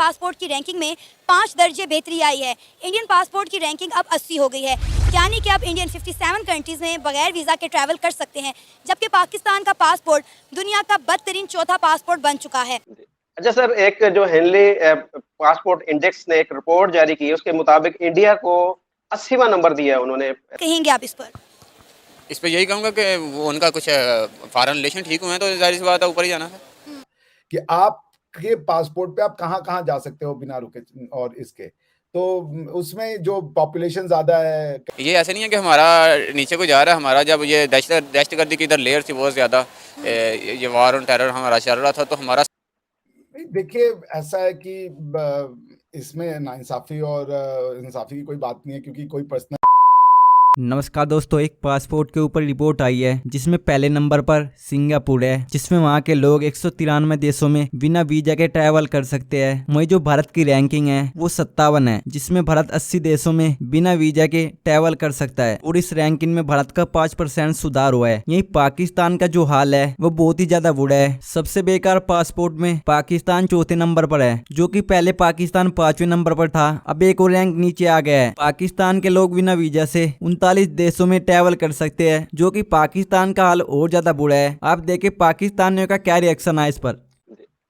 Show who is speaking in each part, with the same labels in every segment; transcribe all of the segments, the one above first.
Speaker 1: Passport की ranking में 5 दर्जे बेहतरी आई है। इंडियन पासपोर्ट की रैंकिंग अब 80 हो गई है, यानी कि अब इंडियन 57 कंट्रीज में बगैर वीज़ा के ट्रैवल कर सकते हैं, जबकि पाकिस्तान का पासपोर्ट दुनिया का बदतरीन चौथा पासपोर्ट बन चुका है।
Speaker 2: अच्छा सर, एक जो हेनली पासपोर्ट इंडेक्स ने एक रिपोर्ट जारी की है, उसके मुताबिक इंडिया को 80वां नंबर दिया है उन्होंने।
Speaker 1: कहेंगे आप इस पर?
Speaker 3: इस पे यही कहूँगा कि वो उनका कुछ फॉरेन रिलेशन ठीक हुए हैं तो जाहिर सी बात है ऊपर ही जाना है
Speaker 4: कि आपके पासपोर्ट पे आप कहाँ-कहाँ जा सकते हो बिना रुके और इसके। तो उसमें जो पॉपुलेशन ज़्यादा है।
Speaker 3: ये ऐसे नहीं है कि हमारा नीचे को जा रहा है, हमारा जब ये दहशतगर्दी की इधर लेयर थी बहुत ज़्यादा, ये वार ऑन टेरर हमारा चल रहा था तो हमारा
Speaker 4: देखिए ऐसा है कि इसमें नाइंसाफ़ी और इंसाफ़ी की कोई बात नहीं है क्योंकि कोई पर्सनल।
Speaker 5: नमस्कार दोस्तों, एक पासपोर्ट के ऊपर रिपोर्ट आई है जिसमें पहले नंबर पर सिंगापुर है, जिसमें वहां के लोग 193 देशों में बिना वीजा के ट्रैवल कर सकते हैं। वहीं जो भारत की रैंकिंग है वो 57 है, जिसमें भारत 80 देशों में बिना वीजा के ट्रैवल कर सकता है और इस रैंकिंग में भारत का 5% सुधार हुआ है। यही पाकिस्तान का जो हाल है वो बहुत ही ज्यादा बुरा है। सबसे बेकार पासपोर्ट में पाकिस्तान चौथे नंबर पर है, जो की पहले पाकिस्तान 5वें नंबर पर था, अब एक और रैंक नीचे आ गया है। पाकिस्तान के लोग बिना वीजा से 39 देशों में ट्रैवल कर सकते हैं, जो कि पाकिस्तान का हाल और ज्यादा बुरा है। आप देखें पाकिस्तानियों का क्या रिएक्शन है इस पर।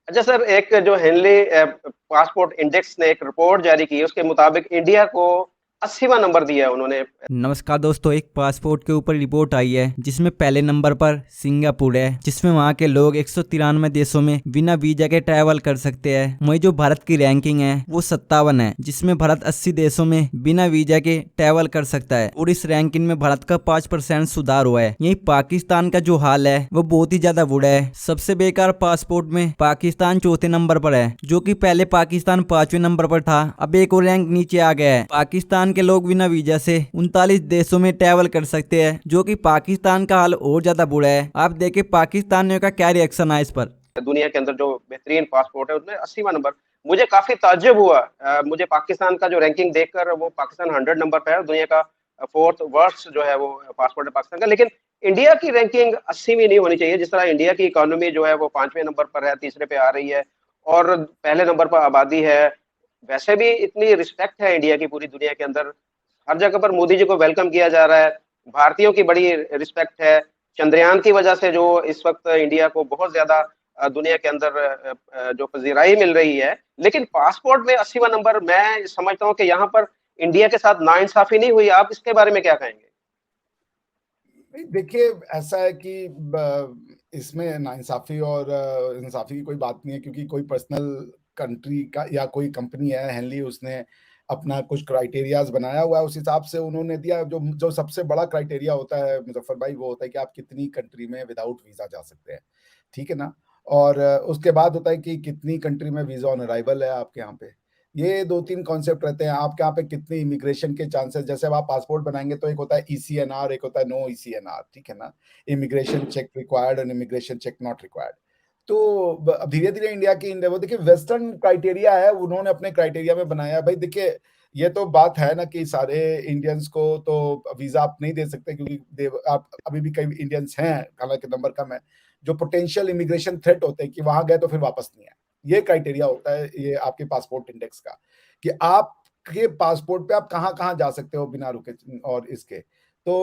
Speaker 2: अच्छा सर, एक जो हेनली पासपोर्ट इंडेक्स ने एक रिपोर्ट जारी की है, उसके मुताबिक इंडिया को 80वां नंबर दिया है उन्होंने।
Speaker 5: नमस्कार दोस्तों, एक पासपोर्ट के ऊपर रिपोर्ट आई है जिसमें पहले नंबर पर सिंगापुर है, जिसमें वहां के लोग 193 देशों में बिना वीजा के ट्रैवल कर सकते हैं। वहीं जो भारत की रैंकिंग है वो 57 है, जिसमें भारत 80 देशों में बिना वीजा के ट्रैवल कर सकता है और इस रैंकिंग में भारत का 5% सुधार हुआ है। यही पाकिस्तान का जो हाल है वो बहुत ही ज्यादा बुरा है। सबसे बेकार पासपोर्ट में पाकिस्तान चौथे नंबर पर है, जो की पहले पाकिस्तान 5वें नंबर पर था, अब एक और रैंक नीचे आ गया है। पाकिस्तान के लोग बिना वीजा से 39 देशों में ट्रैवल कर सकते हैं, जो कि पाकिस्तान का हाल और ज्यादा बुरा है। आप देखें पाकिस्तानियों का क्या रिएक्शन है इस पर।
Speaker 2: दुनिया के अंदर जो बेहतरीन पासपोर्ट है उसमें 80वां नंबर, मुझे काफी ताज्जुब हुआ। मुझे पाकिस्तान का जो रैंकिंग देखकर, वो पाकिस्तान 100 नंबर पर है, दुनिया का 4th वर्स्ट जो है वो पासपोर्ट है पाकिस्तान का। लेकिन इंडिया की रैंकिंग 80वीं नहीं होनी चाहिए। जिस तरह इंडिया की इकोनॉमी जो है वो 5वें नंबर पर है, तीसरे पे आ रही है, और पहले नंबर पर आबादी है। वैसे भी इतनी रिस्पेक्ट है इंडिया की पूरी दुनिया के अंदर, हर जगह पर मोदी जी को वेलकम किया जा रहा है, भारतीयों की बड़ी रिस्पेक्ट है। चंद्रयान की वजह से जो इस वक्त इंडिया को बहुत ज्यादा दुनिया के अंदर जो पजीराई मिल रही है, लेकिन पासपोर्ट में 80वां नंबर, मैं समझता हूँ कि यहाँ पर इंडिया के साथ नाइंसाफी नहीं हुई। आप इसके बारे में क्या कहेंगे?
Speaker 4: देखिए ऐसा है कि इसमें नाइंसाफ़ी और इंसाफ़ी की कोई बात नहीं है क्योंकि कोई पर्सनल कंट्री का या कोई कंपनी है हेनली, उसने अपना कुछ क्राइटेरियाज़ बनाया हुआ है, उस हिसाब से उन्होंने दिया। जो जो सबसे बड़ा क्राइटेरिया होता है मुज़फ़्फ़र भाई, वो होता है कि आप कितनी कंट्री में विदाउट वीज़ा जा सकते हैं, ठीक है ना? और उसके बाद होता है कि कितनी कंट्री में वीज़ा ऑन अराइवल है आपके यहाँ पे। ये 2-3 कॉन्सेप्ट रहते हैं। आपके यहाँ पे कितने इमिग्रेशन के चांसेस, जैसे अब आप पासपोर्ट बनाएँगे तो एक होता है ईसीएनआर, एक होता है नो ईसीएनआर, ठीक है ना? Immigration check required and immigration check not required. तो ब धीरे-धीरे इंडिया की वो देखिए वेस्टर्न क्राइटेरिया है, उन्होंने अपने क्राइटेरिया में बनाया है। भाई देखिए, ये तो बात है ना कि सारे इंडियंस को तो वीज़ा आप नहीं दे सकते क्योंकि आप अभी भी कई इंडियंस हैं, हालाँकि नंबर कम है, जो पोटेंशियल इमिग्रेशन थ्रेट होते हैं कि वहाँ गए तो फिर वापस नहीं आए। ये क्राइटेरिया होता है ये आपके पासपोर्ट इंडेक्स का, कि आपके पासपोर्ट पे आप कहाँ-कहाँ जा सकते हो बिना रुके और इसके। तो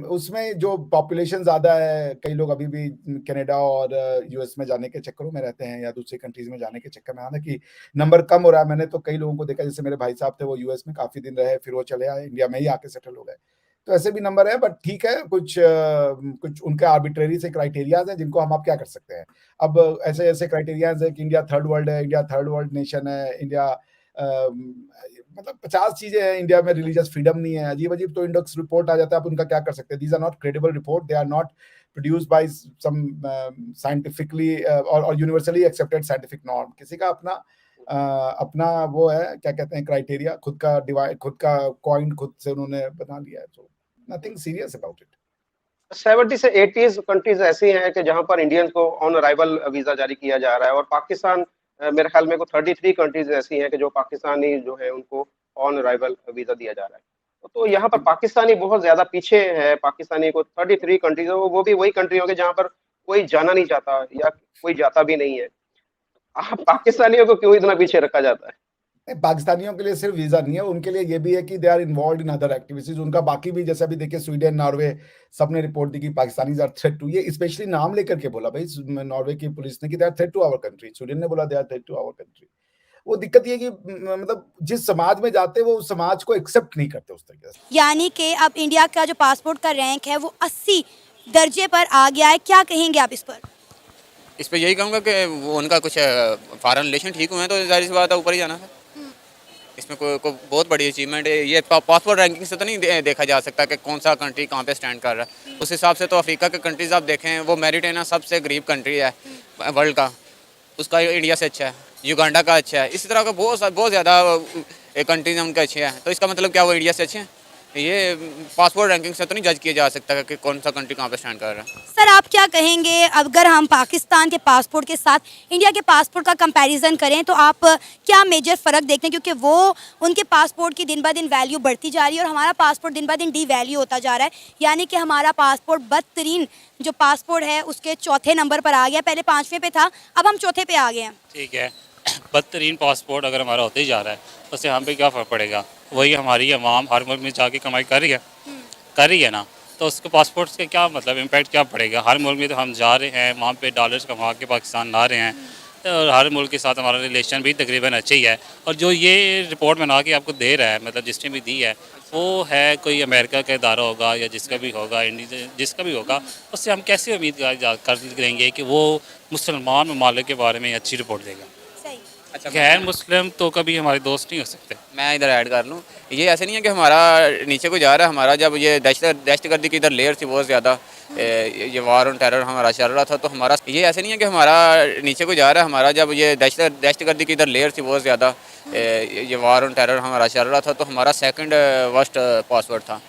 Speaker 4: उसमें जो पॉपुलेशन ज़्यादा है, कई लोग अभी भी कनाडा और यूएस में जाने के चक्करों में रहते हैं या दूसरी कंट्रीज़ में जाने के चक्कर में, हालाँकि नंबर कम हो रहा है। मैंने तो कई लोगों को देखा, जैसे मेरे भाई साहब थे, वो यूएस में काफ़ी दिन रहे, फिर वो चले आए, इंडिया में ही आके सेटल हो गए। तो ऐसे भी नंबर है, बट ठीक है, कुछ उनके आर्बिट्रेरी से क्राइटेरियाज़ हैं जिनको हम आप क्या कर सकते हैं। अब ऐसे-ऐसे क्राइटेरियाज़ हैं कि इंडिया थर्ड वर्ल्ड है, इंडिया थर्ड वर्ल्ड नेशन है, इंडिया मतलब 50 चीज़ें हैं इंडिया में, रिलीजियस फ्रीडम नहीं है, अजीब-अजीब तो इंडेक्स रिपोर्ट आ जाता है, आप उनका क्या कर सकते हैं? These are not credible report, they are not produced by some scientifically और यूनिवर्सली एक्सेप्टेड साइंटिफिक नॉर्म। किसी का अपना वो है, क्या कहते हैं, क्राइटेरिया, खुद का कॉइन्ड खुद से उन्होंने बना लिया है, so nothing serious about it.
Speaker 2: 70 से 80 कंट्रीज ऐसी हैं कि जहां पर इंडियंस को ऑन अराइवल वीजा जारी किया जा रहा है, और पाकिस्तान, मेरे ख्याल में को 33 कंट्रीज ऐसी हैं कि जो पाकिस्तानी जो है उनको ऑन अराइवल वीजा दिया जा रहा है। तो यहाँ पर पाकिस्तानी बहुत ज्यादा पीछे है। पाकिस्तानी को 33 कंट्रीज, वो भी वही कंट्री होंगे जहाँ पर कोई जाना नहीं चाहता या कोई जाता भी नहीं है। पाकिस्तानियों को क्यों इतना पीछे रखा जाता है?
Speaker 4: पाकिस्तानियों के लिए सिर्फ वीजा नहीं है, उनके लिए ये भी है कि they are involved in other activities. उनका बाकी भी, जैसे अभी देखिए स्वीडन, नॉर्वे, सबने रिपोर्ट दी कि पाकिस्तानीज आर थ्रेट टू, ये स्पेशली नाम लेकर के बोला भाई नॉर्वे की पुलिस ने कि they are threat to our country, Sweden ने बोला they are threat to our country. वो दिक्कत ये है कि मतलब जिस समाज में जाते हैं वो उस समाज को एक्सेप्ट नहीं करते उस तरीके से।
Speaker 1: यानी कि अब इंडिया का जो पासपोर्ट का रैंक है वो 80 दर्जे पर आ गया है, क्या कहेंगे आप इस पर?
Speaker 3: इस पर यही कहूँगा कि वो उनका कुछ फॉरेन रिलेशन ठीक हुए हैं तो जाहिर सी बात है ऊपर ही जाना है। इसमें कोई बहुत बड़ी अचीवमेंट है ये। पासपोर्ट रैंकिंग से तो नहीं देखा जा सकता कि कौन सा कंट्री कहाँ पे स्टैंड कर रहा है। उस हिसाब से तो अफ्रीका के कंट्रीज आप देखें, वो मैरिटाइना सबसे गरीब कंट्री है वर्ल्ड का, उसका इंडिया से अच्छा है, युगांडा का अच्छा है। इसी तरह का बहुत ज़्यादा कंट्रीज हैं उनके अच्छे हैं, तो इसका मतलब क्या वो इंडिया से अच्छे हैं? ये पासपोर्ट रैंकिंग से तो नहीं जज किया जा सकता कि कौन सा कंट्री कहाँ पे स्टैंड कर रहा है।
Speaker 1: सर आप क्या कहेंगे अगर हम पाकिस्तान के पासपोर्ट के साथ इंडिया के पासपोर्ट का कंपैरिजन करें तो आप क्या मेजर फ़र्क देखते हैं? क्योंकि वो उनके पासपोर्ट की दिन ब दिन वैल्यू बढ़ती जा रही है और हमारा पासपोर्ट दिन ब दिन डी वैल्यू होता जा रहा है, यानी कि हमारा पासपोर्ट बदतरीन जो पासपोर्ट है उसके चौथे नंबर पर आ गया, पहले 5वें पे था, अब हम चौथे पे आ गए हैं।
Speaker 6: ठीक है, बदतरीन पासपोर्ट अगर हमारा होते ही जा रहा है तो उससे हम पे क्या फ़र्क पड़ेगा? वही हमारी आवाम हर मुल्क में जाके कमाई कर रही है ना, तो उसके पासपोर्ट से क्या मतलब इम्पैक्ट क्या पड़ेगा? हर मुल्क में तो हम जा रहे हैं, वहाँ पे डॉलर्स कमा के पाकिस्तान ला रहे हैं, और हर मुल्क के साथ हमारा रिलेशन भी तकरीबन अच्छा ही है। और जो ये रिपोर्ट बना के आपको दे रहा है, मतलब जिसने भी दी है, वो है कोई अमेरिका का इदारा होगा या जिसका भी होगा, इंडिया जिसका भी होगा, उससे हम कैसे उम्मीद करेंगे कि वो मुसलमान ममालिक के बारे में अच्छी रिपोर्ट देगा?
Speaker 1: सही।
Speaker 3: अच्छा,
Speaker 6: गैर मुस्लिम तो कभी हमारे दोस्त नहीं हो सकते।
Speaker 3: मैं इधर ऐड कर लूँ, ये ऐसे नहीं है कि हमारा नीचे को जा रहा है। हमारा जब ये दहशतगर्दी की इधर लेयर थी बहुत ज़्यादा, ये वार ऑन टेरर हमारा चल रहा था, तो हमारा ये ऐसे नहीं है कि हमारा नीचे को जा रहा है। हमारा जब ये दहशतगर्दी की इधर लेयर थी बहुत ज़्यादा, ये वार ऑन टेरर हमारा चल रहा था, तो हमारा सेकंड वर्स्ट पासवर्ड था।